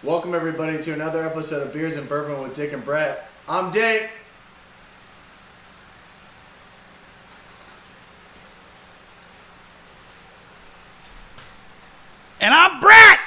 Welcome everybody to another episode of Beers and Bourbon with Dick and Brett. I'm Dick. And I'm Brett!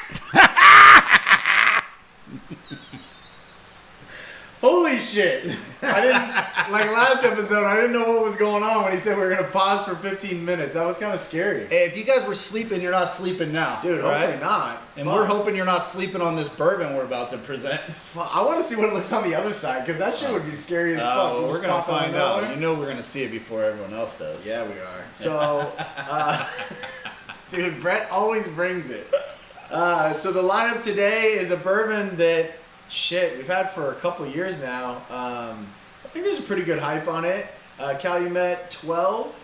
Holy shit! I didn't, like last episode, I didn't know what was going on when he said we were going to pause for 15 minutes. That was kind of scary. Hey, if you guys were sleeping, you're not sleeping now. Dude, hopefully not. And we're hoping you're not sleeping on this bourbon we're about to present. I want to see what it looks on the other side, because that shit would be scary as fuck. Well, we're going to find out. You know we're going to see it before everyone else does. Yeah, we are. So, dude, Brett always brings it. So the lineup today is a bourbon that, shit, we've had for a couple years now. I think there's a pretty good hype on it. Calumet 12.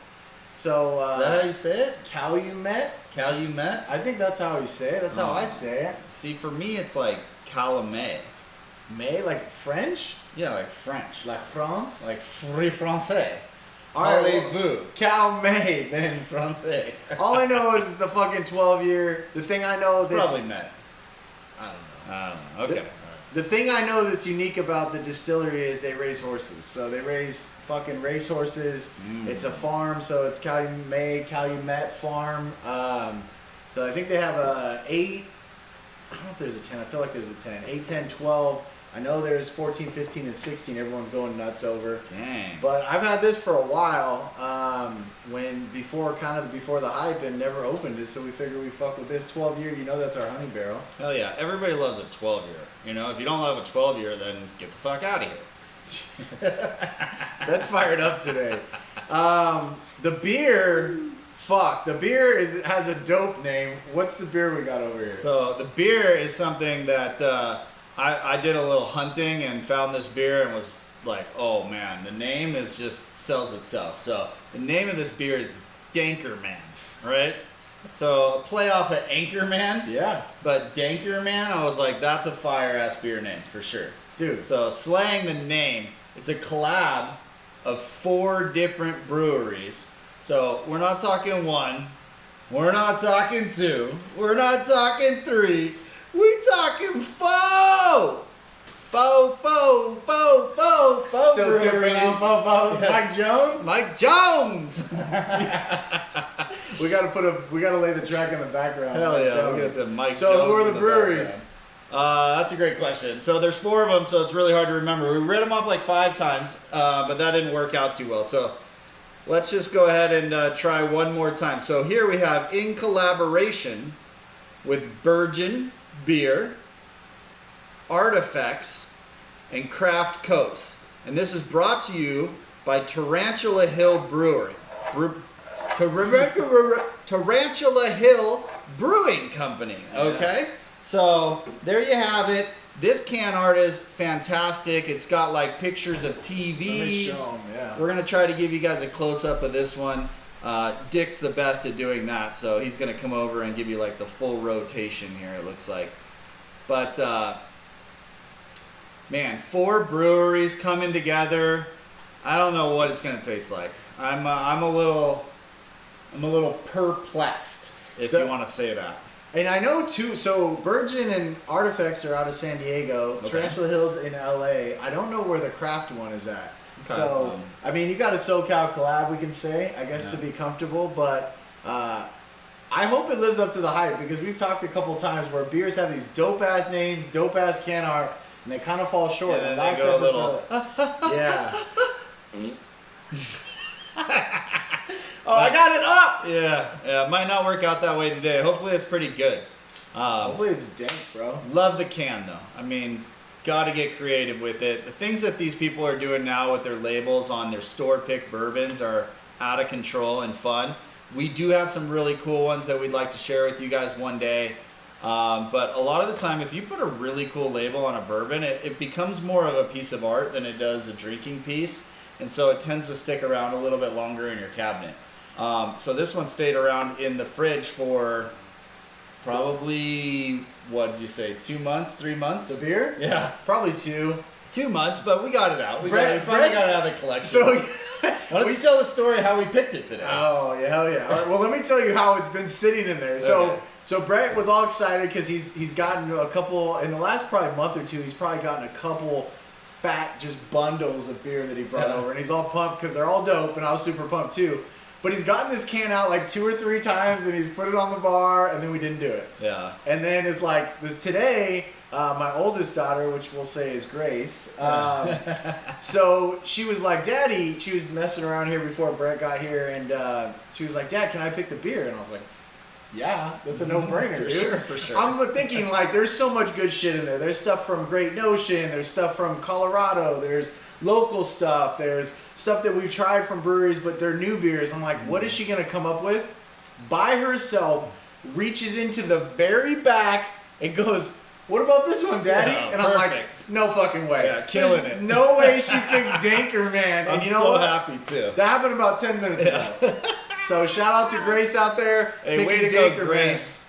So, is that how you say it? Calumet? Calumet? I think that's how you say it. That's how I say it. See, for me, it's like Calumet. May, like French? Yeah, like French. Like France? Like Free Francais. Allez-vous. Calumet, man. Francais. All I know is it's a fucking 12-year. The thing I know that's... Probably met. I don't know. Okay. The thing I know that's unique about the distillery is they raise horses. So they raise fucking race horses. It's a farm, so it's Calumet Farm. So I think they have a 8. I don't know if there's a 10. I feel like there's a 10. 8, 10, 12. I know there's 14, 15, and 16. Everyone's going nuts over. Dang. But I've had this for a while. Before the hype, and never opened it. So we figured we fuck with this 12-year. You know that's our honey barrel. Hell yeah. Everybody loves a 12-year. You know, if you don't love a 12-year, then get the fuck out of here. Jesus. Brett's fired up today. The beer, the beer has a dope name. What's the beer we got over here? So the beer is something that I did a little hunting and found this beer and was like, oh man, the name is just sells itself. So the name of this beer is Dankerman, right? So play off of Anchorman. Yeah. But Dankerman, I was like, that's a fire-ass beer name for sure. Dude. So slaying the name, it's a collab of 4 different breweries. So we're not talking 1, we're not talking 2, we're not talking 3, we talking 4! Four Still breweries. tipping out fofos. Yeah. Mike Jones? Mike Jones! We gotta lay the track in the background. Hell Mike yeah, Jones. we got to Mike Jones. So who are in the breweries? background. That's a great question. So there's 4 of them, so it's really hard to remember. We read them off like 5 times, but that didn't work out too well. So let's just go ahead and try one more time. So here we have in collaboration with Bourbon Beer, Artifacts, and Craft Coast. And this is brought to you by Tarantula Hill Brewery. Tarantula Hill Brewing Company. Okay? So there you have it. This can art is fantastic. It's got like pictures of TVs. Let me show 'em, yeah. We're going to try to give you guys a close-up of this one. Dick's the best at doing that, so he's going to come over and give you like the full rotation here, it looks like. But, man, 4 breweries coming together. I don't know what it's going to taste like. I'm a little perplexed, if you want to say that. And I know too, so Bourbon and Artifacts are out of San Diego. Okay. Tarantula Hills in LA. I don't know where the craft one is at. Okay. So, I mean, you got a SoCal collab, we can say, I guess, to be comfortable, but I hope it lives up to the hype, because we've talked a couple times where beers have these dope-ass names, dope-ass can art, and they kind of fall short. And then Last they go episode, yeah. Oh, I got it up! Yeah, it might not work out that way today. Hopefully it's pretty good. Hopefully it's dank, bro. Love the can, though. I mean, got to get creative with it. The things that these people are doing now with their labels on their store-pick bourbons are out of control and fun. We do have some really cool ones that we'd like to share with you guys one day. But a lot of the time, if you put a really cool label on a bourbon, it becomes more of a piece of art than it does a drinking piece. And so it tends to stick around a little bit longer in your cabinet. So this one stayed around in the fridge for probably, what did you say, 2 months, 3 months? The beer? Yeah. Probably 2. 2 months, but we got it out. We Brett- finally Brett- got it out of the collection. So, Why don't you tell the story how we picked it today? oh, yeah, hell yeah. All right, well, let me tell you how it's been sitting in there. So, Okay. So Brett was all excited because he's gotten a couple in the last probably month or two. He's probably gotten a couple fat just bundles of beer that he brought over, and he's all pumped because they're all dope, and I was super pumped too. But he's gotten this can out like 2 or 3 times, and he's put it on the bar, and then we didn't do it. Yeah. And then it's like today, my oldest daughter, which we'll say is Grace. So she was like, "Daddy," she was messing around here before Brett got here, and she was like, "Dad, can I pick the beer?" And I was like, "Yeah, that's a no-brainer, dude." For sure. I'm thinking like, there's so much good shit in there. There's stuff from Great Notion. There's stuff from Colorado. There's local stuff. There's stuff that we've tried from breweries, but they're new beers. I'm like, what is she gonna come up with? By herself, reaches into the very back and goes, "What about this one, Daddy?" Yeah, and I'm like, perfect. "No fucking way." Yeah, killing There's it. No way she picked Dankerman. And I'm you know so what? happy too. That happened about 10 minutes ago. So shout out to Grace out there. Hey, way to picking go, Dankerman. Grace.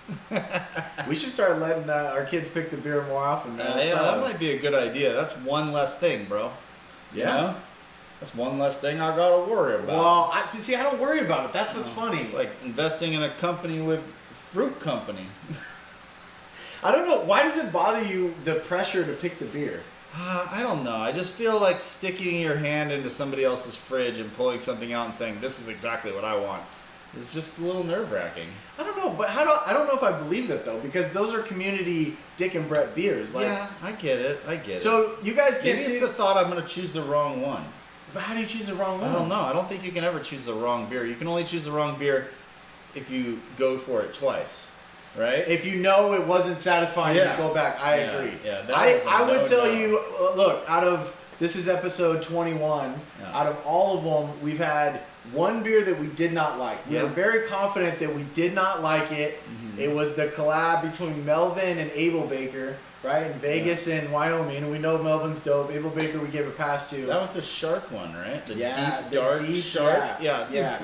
We should start letting our kids pick the beer more often, man. Yeah, that might be a good idea. That's one less thing, bro. You Yeah. know? That's one less thing I gotta worry about. Well, I don't worry about it. That's what's funny. It's like investing in a company with fruit company. I don't know. Why does it bother you, the pressure to pick the beer? I don't know. I just feel like sticking your hand into somebody else's fridge and pulling something out and saying, "This is exactly what I want." It's just a little nerve-wracking. I don't know, but I don't know if I believe that though, because those are community Dick and Brett beers. Like, Yeah, I get it. so you guys Maybe can't see. it's the thought I'm going to choose the wrong one. But how do you choose the wrong one? I don't know. I don't think you can ever choose the wrong beer. You can only choose the wrong beer if you go for it twice, right? If you know it wasn't satisfying, Yeah. you go back. I Yeah, agree. yeah, that is a I would tell no-no. you, look, this is episode 21. Yeah. Out of all of them, we've had one beer that we did not like. We Yeah. were very confident that we did not like it. Mhm. It was the collab between Melvin and Abel Baker, right, in Vegas and Wyoming. And we know Melvin's dope. Abel Baker, we gave a pass to. That was the shark one, right? The deep, the dark deep- shark. Yeah, Yeah,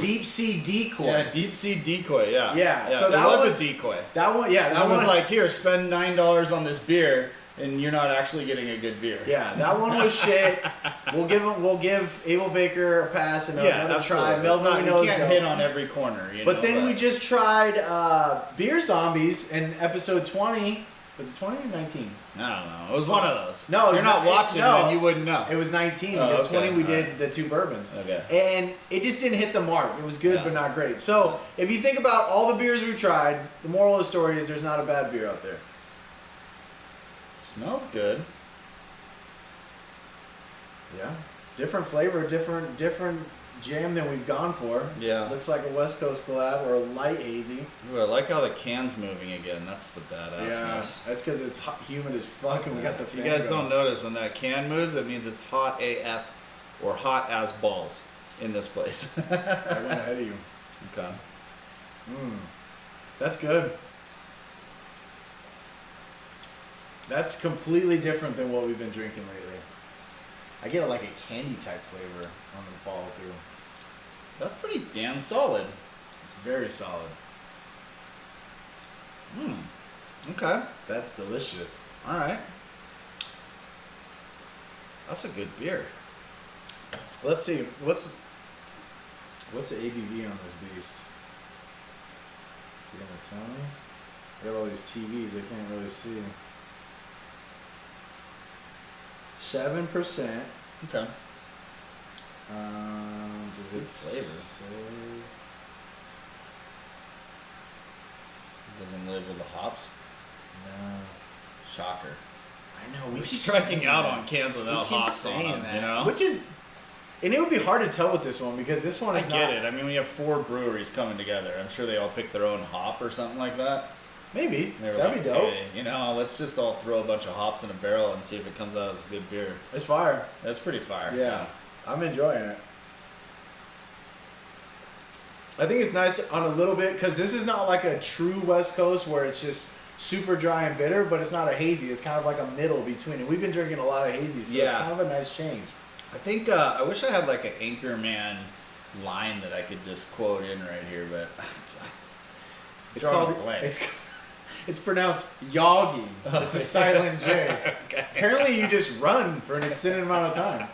Deep sea decoy. Yeah, deep sea decoy. Yeah, Yeah, so So that that was one- a decoy. That one, yeah, that That was one like, here, spend $9 on this beer, and you're not actually getting a good beer. Yeah, that one was shit. We'll give Abel Baker a pass and another absolutely. try. It's Melvin, not- we know you is can't dope. hit on every corner. You But know then that. we just tried Beer Zombies in episode 20. Was it 20 or 19? I don't know. It was one of those. No, if you're not watching, no. then you wouldn't know. It was 19 Oh, because okay. 20 we All did the 2 bourbons. Okay. And it just didn't hit the mark. It was good, Yeah. but not great. So if you think about all the beers we've tried, the moral of the story is there's not a bad beer out there. Smells good. Yeah. Different flavor, different jam than we've gone for. Yeah. Looks like a West Coast collab or a light hazy. Ooh, I like how the can's moving again. That's the Yeah, badassness. that's because it's hot, humid as fuck and we got the If you fan guys going. don't notice, when that can moves, it means it's hot AF or hot as balls in this place. I went ahead of you. Okay. That's good. That's completely different than what we've been drinking lately. I get like a candy type flavor on the follow through. That's pretty damn solid. It's very solid. Okay. That's delicious. All right. That's a good beer. Let's see. What's the ABV on this beast? Is he gonna tell me? I got all these TVs. I can't really see. 7%. Okay. Does Good it flavor. say- Doesn't live with the hops. No. Shocker. I know. We're keep striking saying out that. on cans without We keep hops on saying them, that. you know? Which is, and it would be hard to tell with this one because this one I is get not. it. I mean, we have 4 breweries coming together. I'm sure they all pick their own hop or something like that. Maybe They were that'd like, be dope. "Hey, you know, let's just all throw a bunch of hops in a barrel and see if it comes out as a good beer." It's fire. That's pretty fire. Yeah, I'm enjoying it. I think it's nice on a little bit because this is not like a true West Coast where it's just super dry and bitter, but it's not a hazy. It's kind of like a middle between it. We've been drinking a lot of hazies, so it's Yeah. kind of a nice change. I think I wish I had like an Anchorman line that I could just quote in right here, but It's drawing a called. blank. It's pronounced yogging. It's a silent J. Okay. Apparently, you just run for an extended amount of time.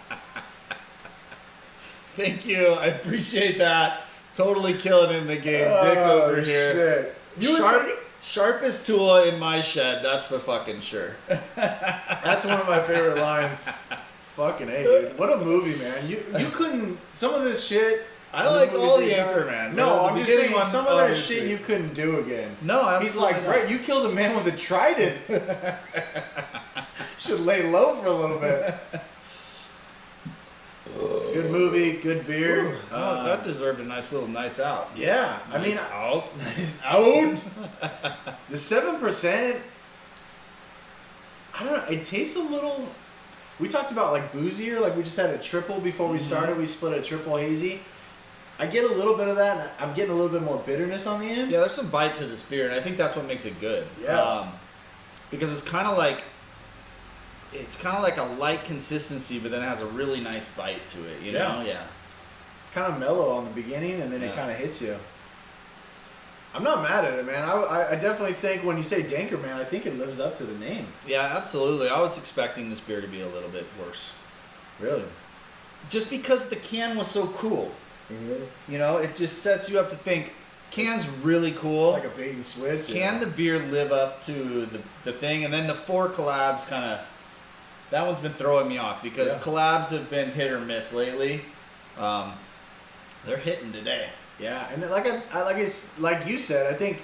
Thank you. I appreciate that. Totally killing it in the game. Dick over here. Shit. You were Sharp, thinking- Sharpest tool in my shed, that's for fucking sure. That's one of my favorite lines. Fucking A, dude. What a movie, man. You couldn't, some of this shit. I liked all the Anchormans. No, I'm just saying some of that shit you couldn't do again. No, absolutely. He's like, right, you killed a man with a trident. Should lay low for a little bit. Good movie, good beer. Ooh, that deserved a nice little nice out. Yeah, Nice I mean, out. nice out. The 7%. I don't know. It tastes a little. We talked about like boozier. Like we just had a triple before we started. We split a triple hazy. I get a little bit of that. And I'm getting a little bit more bitterness on the end. Yeah, there's some bite to this beer, and I think that's what makes it good. Yeah. Because it's kind of like a light consistency, but then it has a really nice bite to it. You know? Yeah. It's kind of mellow on the beginning, and then it kind of hits you. I'm not mad at it, man. I definitely think when you say Dankerman, I think it lives up to the name. Yeah, absolutely. I was expecting this beer to be a little bit worse. Really? Just because the can was so cool. Mm-hmm. You know, it just sets you up to think, can's really cool. It's like a bait and switch. Can the beer live up to the thing? And then the 4 collabs kind of, that one's been throwing me off because collabs have been hit or miss lately. They're hitting today. Yeah, and like you said, I think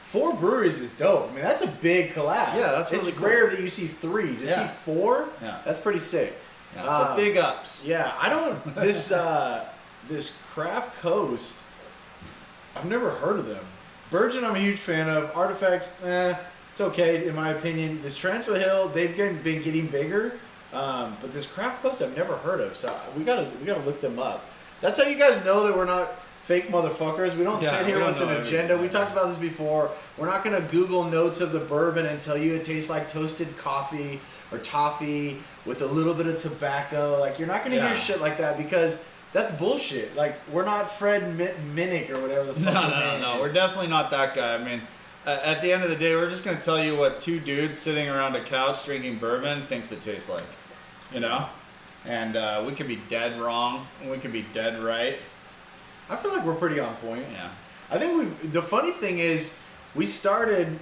4 breweries is dope. I mean, that's a big collab. Yeah, that's really it's cool. rare that you see 3. To see 4, that's pretty sick. Yeah, so big ups. Yeah, I don't this Craft Coast. I've never heard of them. Virgin, I'm a huge fan of. Artifacts, it's okay in my opinion. This Tarantula Hill, they've been getting bigger, but this Craft Coast I've never heard of. So we gotta look them up. That's how you guys know that we're not fake motherfuckers. We don't sit here with an agenda. We talked about this before. We're not going to Google notes of the bourbon and tell you it tastes like toasted coffee or toffee with a little bit of tobacco. Like, you're not going to hear shit like that because that's bullshit. Like, we're not Fred Minnick or whatever the fuck his name is. We're definitely not that guy. I mean, at the end of the day, we're just going to tell you what 2 dudes sitting around a couch drinking bourbon thinks it tastes like. You know? And we could be dead wrong. And we could be dead right. I feel like we're pretty on point. Yeah. I think the funny thing is, we started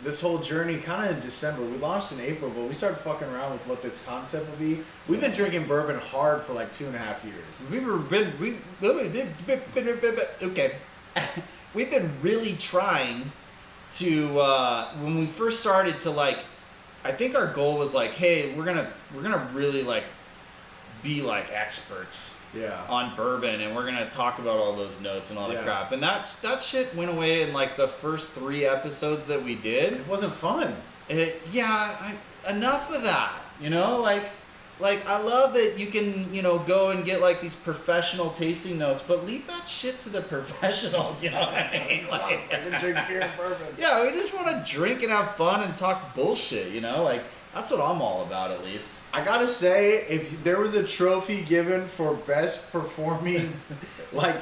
this whole journey kind of in December. We launched in April, but we started fucking around with what this concept would be. We've been drinking bourbon hard for like 2.5 years. We've been really trying to when we first started to like, I think our goal was like, hey, we're gonna really like be like experts on bourbon, and we're gonna talk about all those notes and all the crap. And that shit went away in like the first 3 episodes that we did. It wasn't fun. Enough of that. You know, like I love that you can, you know, go and get like these professional tasting notes, but leave that shit to the professionals. You know what I mean? Like, I can drink beer and bourbon. Yeah, we just want to drink and have fun and talk bullshit. You know, like. That's what I'm all about, at least. I gotta say, if there was a trophy given for best performing, like,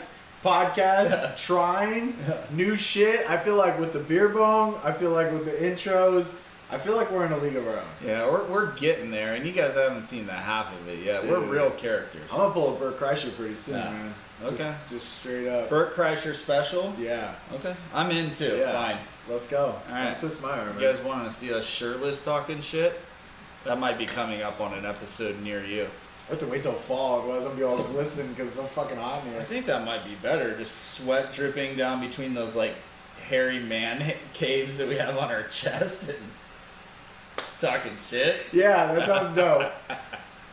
podcast, trying new shit, I feel like with the beer bong, I feel like with the intros, I feel like we're in a league of our own. Yeah, we're getting there, and you guys haven't seen the half of it yet. Dude, we're real characters. I'm gonna pull a Burt Kreischer pretty soon, man. Okay. Just straight up. Burt Kreischer special? Yeah. Okay. I'm in too. Yeah. Fine. Let's go. All right. Don't twist my arm. You guys want to see us shirtless talking shit? That might be coming up on an episode near you. I have to wait till fall, otherwise I'm gonna be all glistening because it's so fucking hot in here. I think that might be better. Just sweat dripping down between those like hairy man caves that we have on our chest and just talking shit. Yeah, that sounds dope.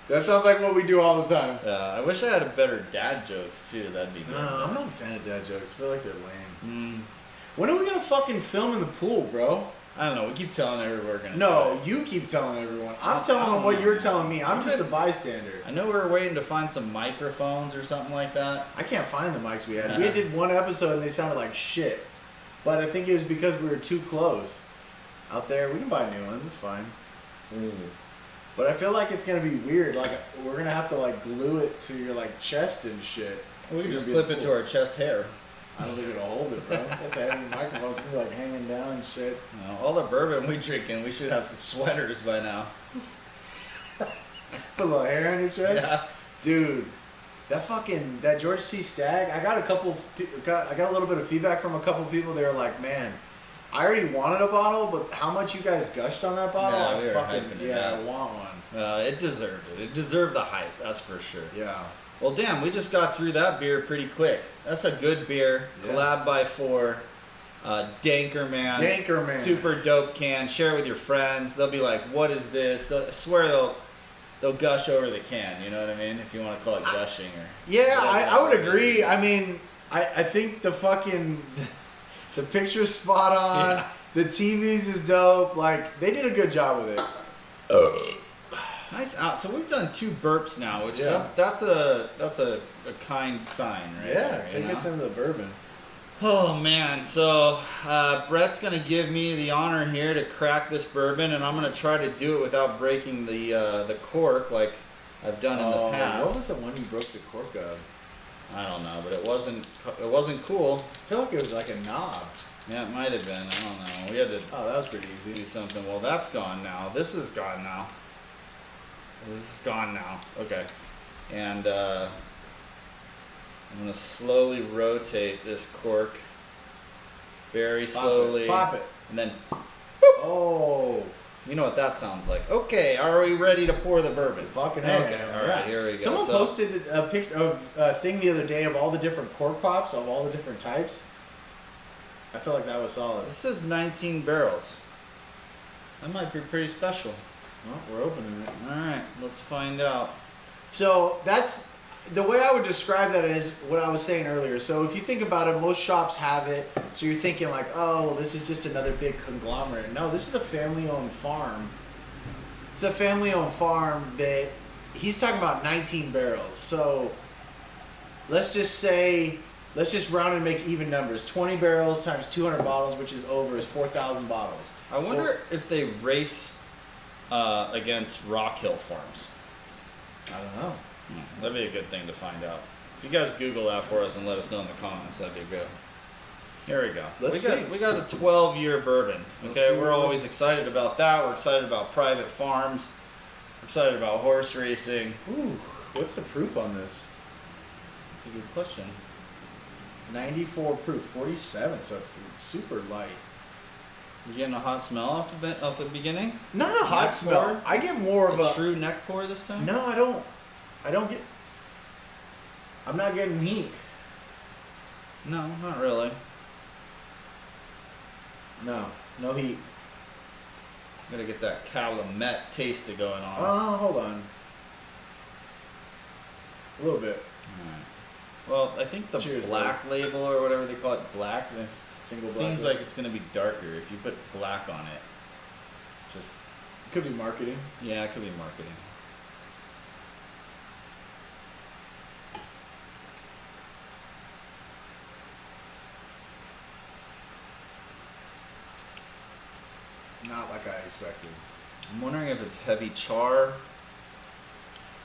That sounds like what we do all the time. I wish I had a better dad jokes too. That'd be good. No, I'm not a fan of dad jokes. I feel like they're lame. When are we gonna fucking film in the pool, bro? I don't know. We keep telling everyone we're gonna. No, you keep telling everyone. I'm telling them what you're telling me. I'm just a bystander. I know we were waiting to find some microphones or something like that. I can't find the mics we had. We did one episode and they sounded like shit. But I think it was because we were too close. Out there, we can buy new ones. It's fine. But I feel like it's gonna be weird. Like we're gonna have to like glue it to your like chest and shit. We can just clip it to our chest hair. I don't think it'll hold it, bro. That's a heavy microphone. It's gonna be like hanging down and shit. All the bourbon we drinking, we should have some sweaters by now. Put a little hair on your chest? Yeah. Dude, that George T. Stagg, I got a little bit of feedback from a couple people. They were like, man, I already wanted a bottle, but how much you guys gushed on that bottle? Yeah, we were fucking, hyping it yeah, up. I want one. It deserved it. It deserved the hype, that's for sure. Yeah. Well, damn, we just got through that beer pretty quick. That's a good beer. Yeah. Collab by 4. Dankerman. Dankerman. Super dope can. Share it with your friends. They'll be like, what is this? I swear they'll gush over the can. You know what I mean? If you want to call it gushing or. Yeah, whatever I would it is. agree. I mean, I think the fucking the picture's spot on. Yeah. The TVs is dope. Like they did a good job with it. Nice out. So we've done 2 burps now, which Yeah. that's a kind sign, right? Yeah, there, take us into the bourbon. Oh man, so Brett's gonna give me the honor here to crack this bourbon, and I'm gonna try to do it without breaking the cork like I've done in the past. What was the one you broke the cork of? I don't know, but it wasn't cool. I feel like it was like a knob. Yeah, it might have been. I don't know. We had to Oh, that was pretty do easy. something. Well, that's gone now. This is gone now. This is gone now. Okay, and I'm gonna slowly rotate this cork. Very slowly. Pop it. And then, Oh, you know what that sounds like. Okay, are we ready to pour the bourbon? fucking Okay, A. all right, here we go. Someone So- posted a picture of a thing the other day of all the different cork pops of all the different types. I feel like that was solid. This is 19 barrels. That might be pretty special. Well, we're opening it. All right, let's find out. So that's the way I would describe that is what I was saying earlier. So if you think about it, most shops have it. So you're thinking like, oh, well, this is just another big conglomerate. No, this is a family-owned farm. It's a family-owned farm that he's talking about 19 barrels. So let's just round and make even numbers. 20 barrels times 200 bottles, which is 4,000 bottles. I wonder if they race against Rock Hill Farms. I don't know. That'd be a good thing to find out. If you guys Google that for us and let us know in the comments, that'd be good. Here we go. Let's see. We got a 12-year bourbon. Let's Okay, see we're what- always excited about that. We're excited about private farms. We're excited about horse racing. Ooh, what's the proof on this? That's a good question. 94 proof, 47, so it's super light. You getting a hot smell off the beginning? Not a hot Neck smell. pour? I get more of a. True neck pour this time? No, I don't. I don't get. I'm not getting heat. No, not really. No, no heat. Gotta get that Calumet taste going on. Oh, hold on. A little bit. Alright. Well, I think the Cheers, black label or whatever they call it, blackness, Single black. seems like it's gonna be darker if you put black on it. Just Could be marketing. yeah, it could be marketing. Not like I expected. I'm wondering if it's heavy char.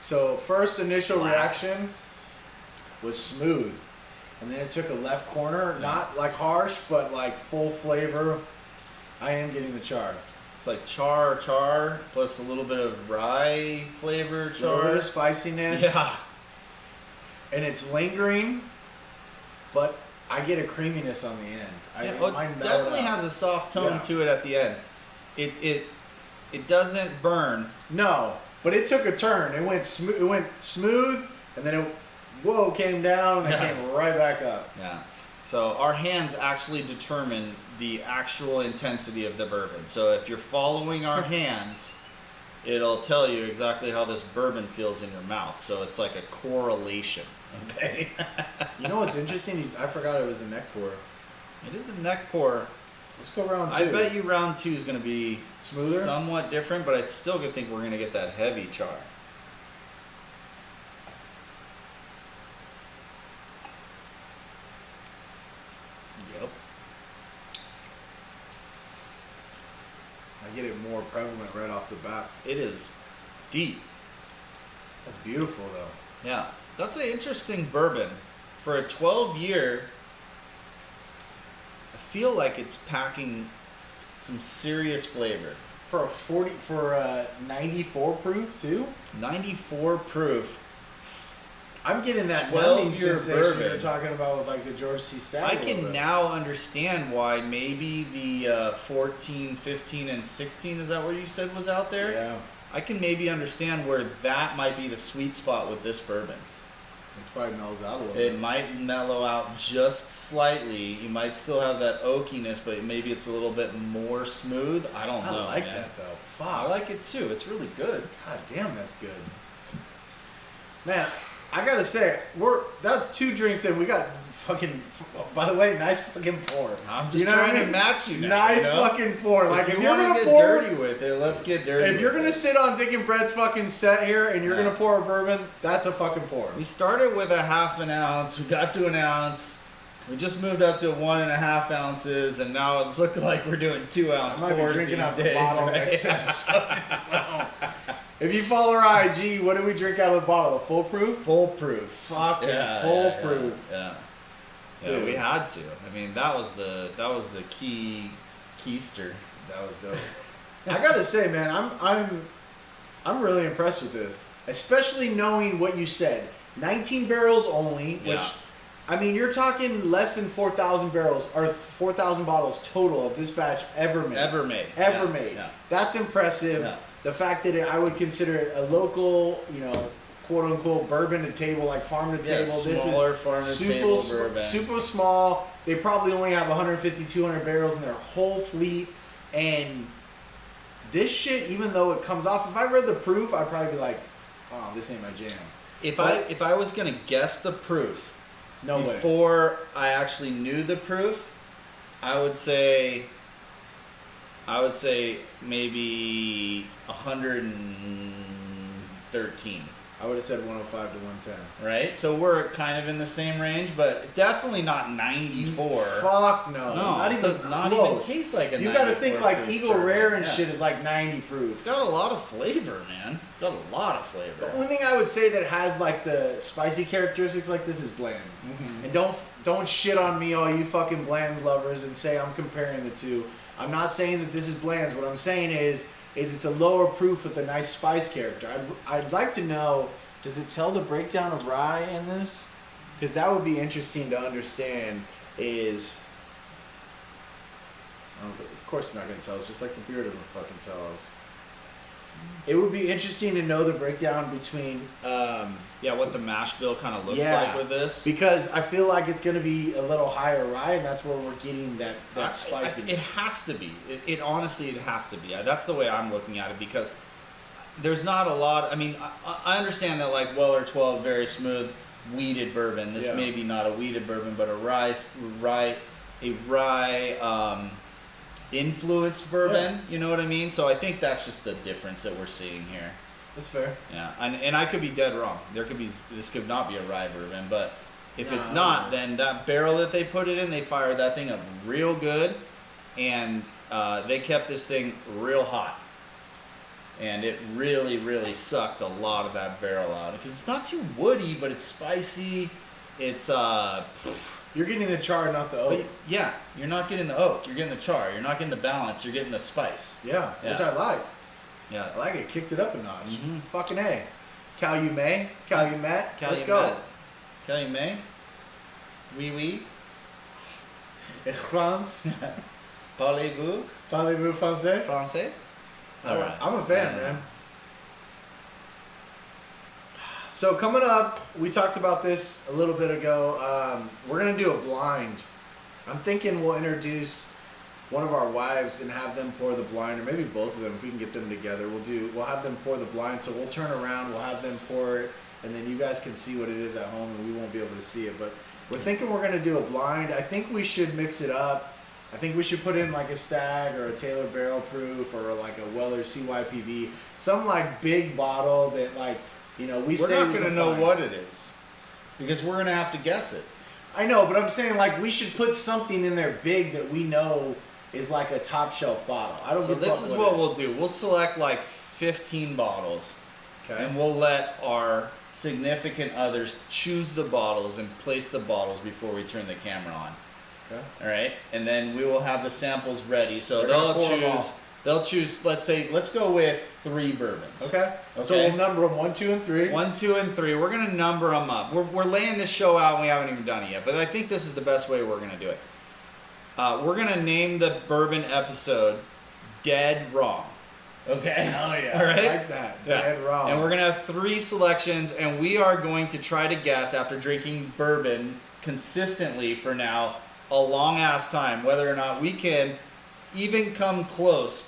So first initial Black. reaction was smooth, and then it took a left corner. Not like harsh, but like full flavor. I am getting the char. It's like char plus a little bit of rye flavor A little char. bit of spiciness. Yeah. And it's lingering, but I get a creaminess on the end. Yeah, it definitely has a soft tone to it at the end. It doesn't burn. No, but it took a turn. It went smooth. It went smooth, and then it came down, and then came right back up. Yeah. So our hands actually determine the actual intensity of the bourbon. So if you're following our hands, it'll tell you exactly how this bourbon feels in your mouth. So it's like a correlation. Okay. You know what's interesting? I forgot it was a neck pour. It is a neck pour. Let's go round two. I bet you round 2 is going to be Smoother? somewhat different, but I still think we're going to get that heavy char. Yep. I get it more prevalent right off the bat. It is deep. That's beautiful, though. Yeah. That's an interesting bourbon. For a 12-year, I feel like it's packing some serious flavor. For a 94 proof too. 94 proof. I'm getting that 12 numbing year sensation bourbon. you're talking about with like the George C. Stagg. I a little can bit. now understand why maybe the 14, 15, and 16, is that what you said was out there? Yeah, I can maybe understand where that might be the sweet spot with this bourbon. it probably mellows out a little It bit. might mellow out just slightly. You might still have that oakiness, but maybe it's a little bit more smooth. I don't know. I like man. that though. Fuck. I like it too. It's really good. God damn, that's good. Man, I gotta say, that's 2 drinks and we got fucking. By the way, nice fucking pour. I'm just You know what trying I to mean? match you now. Nice you know? fucking pour. Like if you you're want gonna to get pour, dirty with it, let's get dirty. if you're with gonna it. sit on Dick and Brett's fucking set here and you're Yeah. gonna pour a bourbon, that's a fucking pour. We started with a half an ounce. We got to an ounce. We just moved up to 1.5 ounces, and now it's looking like we're doing 2-ounce I might be pours drinking these out the days. bottle Right? next episode. If you follow our IG, what do we drink out of the bottle? A full proof? Foolproof. Fucking Yeah, foolproof. Yeah. Yeah, Dude. we had to. I mean, that was the keister. That was dope. I gotta say, man, I'm really impressed with this, especially knowing what you said. 19 barrels only, which Yeah. I mean, you're talking less than 4,000 barrels or 4,000 bottles total of this batch ever made. Ever made. Ever Yeah, made. yeah. That's impressive. Yeah. The fact that I would consider it a local, quote unquote bourbon to table, like farm to Yeah, table. This smaller is farm to table bourbon. super small. They probably only have 150, 200 barrels in their whole fleet. And this shit, even though it comes off, if I read the proof, I'd probably be like, oh, this ain't my jam. If I was gonna guess the proof No way. before I actually knew the proof, I would say maybe 113. I would have said 105 to 110. Right? So we're kind of in the same range, but definitely not 94. Fuck no. No, Not it even does not close. even taste like a You gotta 94 think like proof Eagle bourbon. Rare and Yeah. shit is like 90 proof. It's got a lot of flavor, man. It's got a lot of The flavor. only thing I would say that has like the spicy characteristics like this is Bland's. Mhm. And don't shit on me, all you fucking Bland's lovers, and say I'm comparing the two. I'm not saying that this is Bland's. What I'm saying is it's a lower proof with a nice spice character. I'd like to know, does it tell the breakdown of rye in this? Because that would be interesting to understand. Of course it's not going to tell us, just like the beer doesn't fucking tell us. It would be interesting to know the breakdown between, Yeah, what the mash bill kind of looks Yeah. like with this. because I feel like it's going to be a little higher rye, and that's where we're getting that It spiciness. has to be. It honestly, it has to be. That's the way I'm looking at it, because there's not a lot. I mean, I understand that like Weller 12, very smooth, weeded bourbon. This Yeah. may be not a weeded bourbon, but a rye influenced bourbon. You know what I mean? So I think that's just the difference that we're seeing here. That's fair. Yeah, and I could be dead wrong. This could not be a rye bourbon, but if it's No. not, then that barrel that they put it in, they fired that thing up real good, and they kept this thing real hot, and it really, really sucked a lot of that barrel out, because it's not too woody, but it's spicy. It's You're getting the char, not the but oak. yeah, you're not getting the oak, you're getting the char, you're not getting the balance, you're getting the spice. Yeah, which Yeah. I like. Yeah, I like it. Kicked it up a notch. Mhm. Fucking A. Calumet. Let's go. Calumet. Oui, oui. Et France. Parlez-vous Parlez-vous français? français? Alright. I'm a fan, man. So coming up, we talked about this a little bit ago. We're gonna do a blind. I'm thinking we'll introduce one of our wives and have them pour the blind, or maybe both of them if we can get them together. We'll have them pour the blind. So we'll turn around, we'll have them pour it, and then you guys can see what it is at home, and we won't be able to see it. But we're thinking we're gonna do a blind. I think we should mix it up. I think we should put in like a Stag or a Taylor Barrel Proof or like a Weller CYPV, some like big bottle that like, we We're say not we going to can know find. what it is, because we're going to have to guess it. I know, but I'm saying like we should put something in there big that we know is like a top shelf bottle. I don't. So give a this fuck is it what we'll do. We'll select like 15 bottles, Okay. and we'll let our significant others choose the bottles and place the bottles before we turn the camera on. Okay. All right, and then we will have the samples ready. So They're gonna they'll pour 'em choose. They'll choose. Let's go with 3 bourbons. Okay. So Okay. we'll number them 1, 2, and 3. 1, 2, and 3. We're gonna number them up. We're laying this show out and we haven't even done it yet, but I think this is the best way we're gonna do it. We're gonna name the bourbon episode "Dead Wrong." Okay. Oh yeah. All right. I like that. Yeah. Dead wrong. And we're gonna have 3 selections, and we are going to try to guess after drinking bourbon consistently for now a long ass time whether or not we can even come close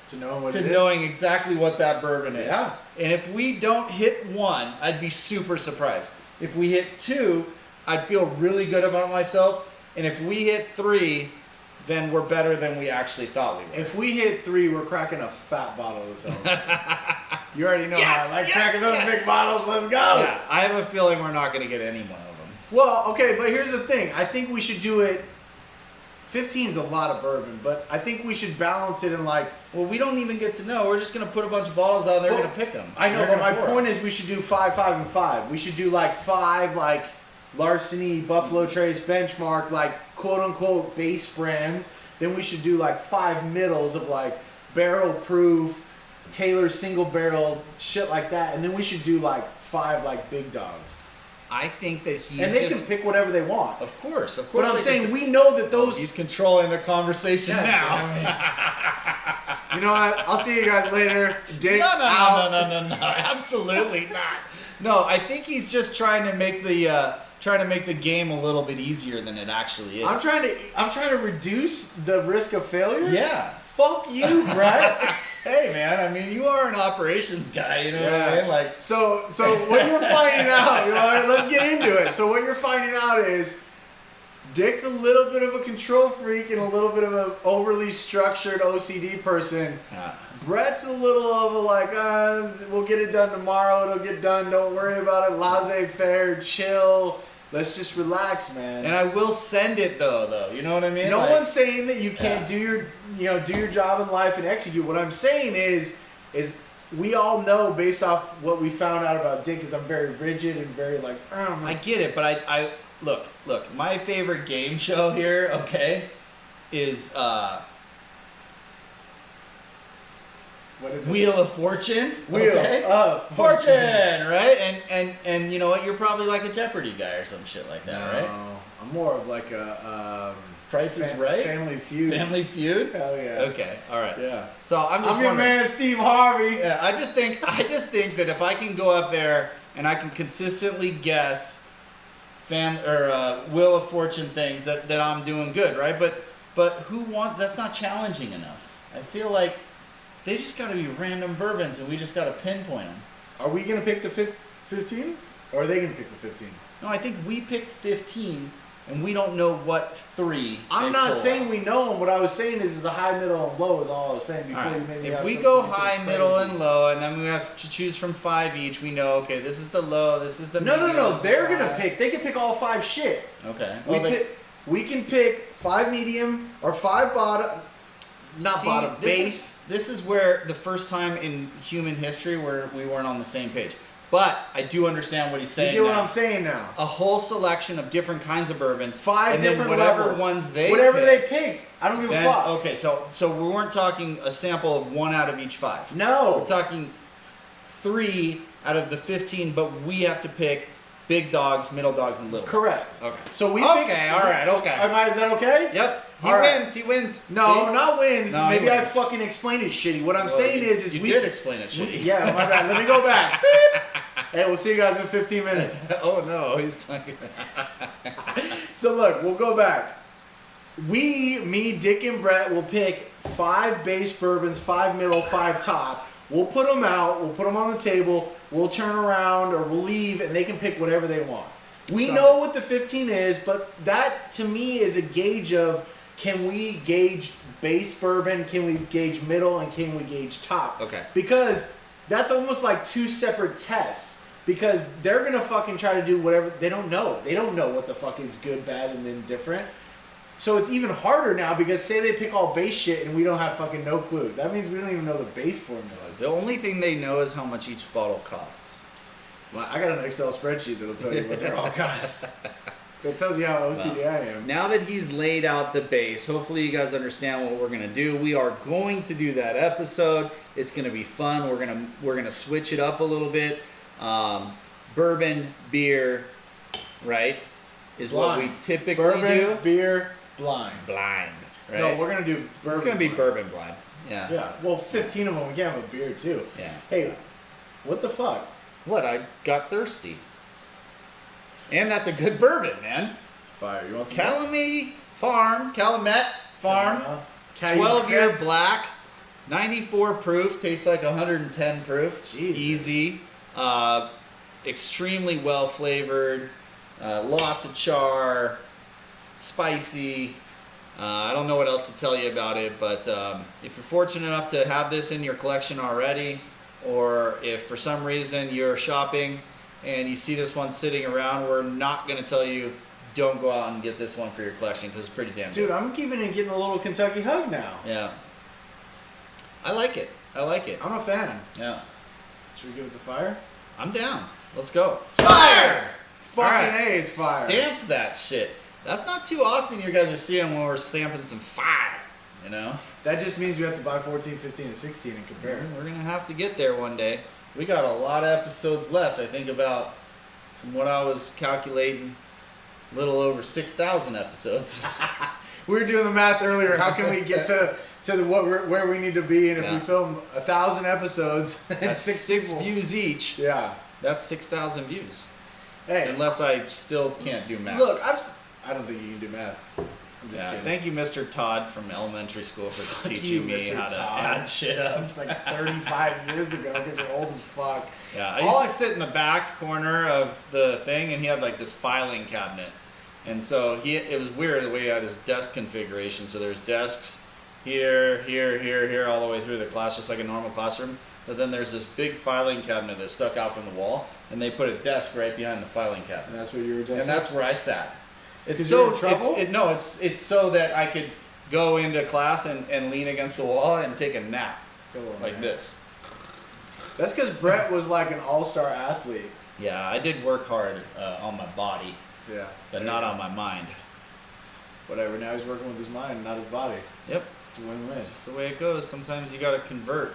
to know what to it is. knowing exactly what that bourbon is. Yeah. And if we don't hit 1, I'd be super surprised. If we hit 2, I'd feel really good about myself. And if we hit 3, then we're better than we actually thought we were. If we hit 3, we're cracking a fat bottle of something. You already know Yes, how I like yes, cracking those yes. big bottles. Let's go. Yeah, I have a feeling we're not going to get any one of them. Well, okay, but here's the thing. I think we should do it. 15 is a lot of bourbon, but I think we should balance it in like. Well, we don't even get to know. We're just going to put a bunch of bottles out and they're Well, going to pick them. I know, but my point is we should do 5, 5, and 5. We should do like 5 like Larceny, Buffalo Trace, Benchmark, like quote unquote base brands. Then we should do like 5 middles of like barrel proof, Taylor single barrel, shit like that. And then we should do like 5 like big dogs. I think that he's And they can pick whatever they want. Of course. But I'm saying we know that those. He's controlling the conversation now. You know what? I'll see you guys later. Dick No, out. no. Absolutely not. No, I think he's just trying to make the game a little bit easier than it actually is. I'm trying to reduce the risk of failure. Yeah. Fuck you, Brett. Hey man, I mean you are an operations guy, you know what I mean? Like so what you're finding out, you know, let's get into it. So what you're finding out is Dick's a little bit of a control freak and a little bit of an overly structured OCD person. Brett's a little of a like, we'll get it done tomorrow, it'll get done, don't worry about it, laissez-faire, chill, let's just relax, man. and I will send it though, you know what I mean? No Like, one's saying that you can't do your job in life and execute. What I'm saying is we all know based off what we found out about Dick is I'm very rigid and very like, I get it, but I look, my favorite game show here, okay, is what is it? Wheel of Fortune. Wheel okay? of Fortune, right? And you know what? You're probably like a Jeopardy guy or some shit like that, right? No, I'm more of like a Price is Right? Family Feud. Family Feud? Hell yeah. Okay, all right. Yeah. So I'm just your wondering. man Steve Harvey. Yeah, I just think that if I can go up there and I can consistently guess Wheel of Fortune things that I'm doing good, right? But who wants? That's not challenging enough. I feel like they just got to be random bourbons and we just got to pinpoint them. Are we gonna pick the 15, or are they gonna pick the 15? No, I think we picked 15 and we don't know what 3. I'm they not pull saying out. we know them. What I was saying is a high, middle, and low is all I was saying before All right. you made me If have we some go piece of high, middle, crazy- and low, and then we have to choose from 5 each, we know, okay, this is the low, this is the No, medium, this is they're the gonna high. pick. They can pick all 5 shit. Okay. We can pick 5 medium or 5 bottom. Not See, bottom. Base. This is where the first time in human history where we weren't on the same page. But I do understand what he's You saying get what now. I'm saying now. A whole selection of different kinds of bourbons. 5 and different then whatever levels. ones whatever they pick. I don't give then, a fuck. Okay, so we weren't talking a sample of 1 out of each 5. No. We're talking 3 out of the 15, but we have to pick big dogs, middle dogs, and little Correct. dogs. Okay. So we Okay, pick, all right, okay. Is that okay? Yep. He All right. wins. He wins. No, See? not wins. No, he Maybe I wins. fucking explained it shitty. What I'm Well, saying is you we did explain it shitty. Yeah, my bad. Let me go back. Beep. Hey, we'll see you guys in 15 minutes. Oh no, he's talking. So look, we'll go back. Me, Dick, and Brett will pick 5 base bourbons, 5 middle, 5 top. We'll put them out. We'll put them on the table. We'll turn around or we'll leave, and they can pick whatever they want. We know what the 15 is, but that to me is a gauge of can we gauge base bourbon, can we gauge middle, and can we gauge top? Okay. Because that's almost like 2 separate tests. Because they're gonna fucking try to do whatever they don't know. They don't know what the fuck is good, bad, and indifferent. So it's even harder now because say they pick all base shit and we don't have fucking no clue. That means we don't even know the base formulas. The only thing they know is how much each bottle costs. Well, I got an Excel spreadsheet that'll tell you what they all cost. That tells you how OCD I am. Now that he's laid out the base, hopefully you guys understand what we're gonna do. We are going to do that episode. It's gonna be fun. We're gonna switch it up a little bit. Bourbon, beer, right? Is Blind. what we typically Bourbon, do. beer, blind. Blind, right? No, we're gonna do bourbon. It's gonna be blind. bourbon blind. Yeah. Yeah. Well, 15 of them. We can't have a beer too. Yeah. Hey, what the fuck? What? I got thirsty. And that's a good bourbon, man. Fire. You want some? Calumet Farm, 12-year black, 94 proof, tastes like 110 proof. Jesus. Easy. Extremely well flavored, lots of char, spicy. I don't know what else to tell you about it, but if you're fortunate enough to have this in your collection already, or if for some reason you're shopping and you see this one sitting around, we're not going to tell you don't go out and get this one for your collection because it's pretty damn good. Dude, I'm keeping and getting a little Kentucky hug now. Yeah. I like it. I'm a fan. Yeah. Should we give it the fire? I'm down. Let's go. Fire! Fucking Alright. A, it's fire. Stamp that shit. That's not too often you guys are seeing when we're stamping some fire, you know? That just means we have to buy 14, 15, and 16 and compare. We're going to have to get there one day. We got a lot of episodes left. I think about, from what I was calculating, a little over 6,000 episodes. We were doing the math earlier. How can we get to where we need to be? And if we film 1,000 episodes and That's six people, views each. yeah. That's 6,000 views. Hey, Unless I still can't do math. look, I don't think you can do math. I'm just kidding. Thank you, Mr. Todd from elementary school, for Fuck teaching you, me Mr. how to Todd. add shit up. It's like 35 years ago because we're old as fuck. Yeah, I used to sit in the back corner of the thing, and he had like this filing cabinet. And so it was weird the way he had his desk configuration. So there's desks here, all the way through the class, just like a normal classroom. But then there's this big filing cabinet that stuck out from the wall, and they put a desk right behind the filing cabinet. And that's where you were just. And that's where I sat. It's 'Cause so you're in trouble? it's so that I could go into class and lean against the wall and take a nap like this. That's because Brett was like an all-star athlete. Yeah, I did work hard on my body, Yeah. but not on my mind. Whatever. Now he's working with his mind, not his body. Yep, It's a win-win. it's the way it goes. Sometimes you gotta convert.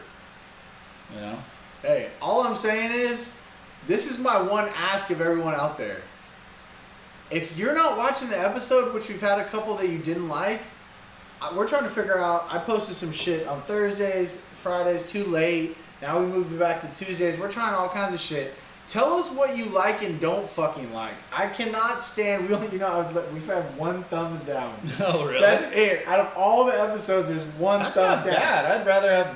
You know. Hey, all I'm saying is, this is my one ask of everyone out there. If you're not watching the episode, which we've had a couple that you didn't like, we're trying to figure out. I posted some shit on Thursdays, Fridays, too late. Now we moved it back to Tuesdays. We're trying all kinds of shit. Tell us what you like and don't fucking like. I cannot stand. We only, we've had one thumbs down. Oh really? That's it. Out of all the episodes, there's one That's thumbs not down. bad. I'd rather have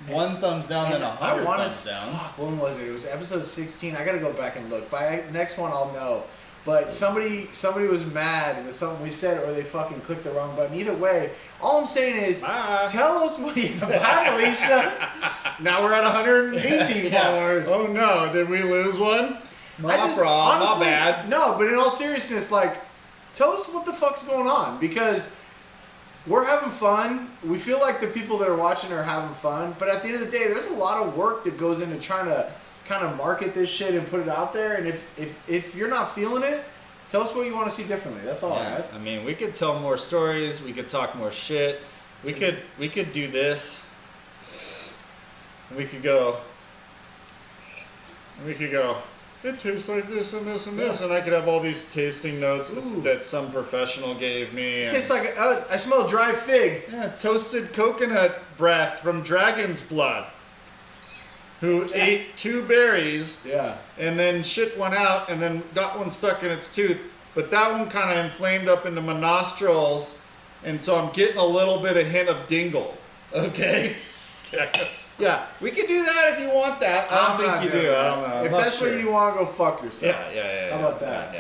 one thumbs down than And 100 wanna thumbs down. Fuck, when was it? It was episode 16. I gotta go back and look. By next one, I'll know. But somebody was mad with something we said, or they fucking clicked the wrong button. Either way, all I'm saying is, Bye. tell us what you. Bye, Alicia. Now we're at 118 followers. Oh no, did we lose one? My honestly, bad. No, but in all seriousness, like, tell us what the fuck's going on, because we're having fun. We feel like the people that are watching are having fun, but at the end of the day, there's a lot of work that goes into trying to kind of market this shit and put it out there. And if you're not feeling it, tell us what you want to see differently. That's all, guys. I mean, we could tell more stories. We could talk more shit. We could do this. We could go. It tastes like this and this and this, and I could have all these tasting notes that some professional gave me. It tastes like I smell dry fig. Yeah, toasted coconut breath from dragon's blood, who ate 2 berries, and then shit one out, and then got one stuck in its tooth. But that one kind of inflamed up into my nostrils, and so I'm getting a little bit of hint of dingle. Okay. Yeah, we can do that if you want that. I don't think you do. I don't know. If that's what you want, go fuck yourself. Yeah. How about that?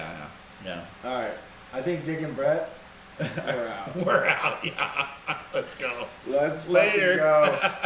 Yeah. All right. I think Dick and Brett, we're out. We're out. Yeah. Let's go. Let's Later. fucking go.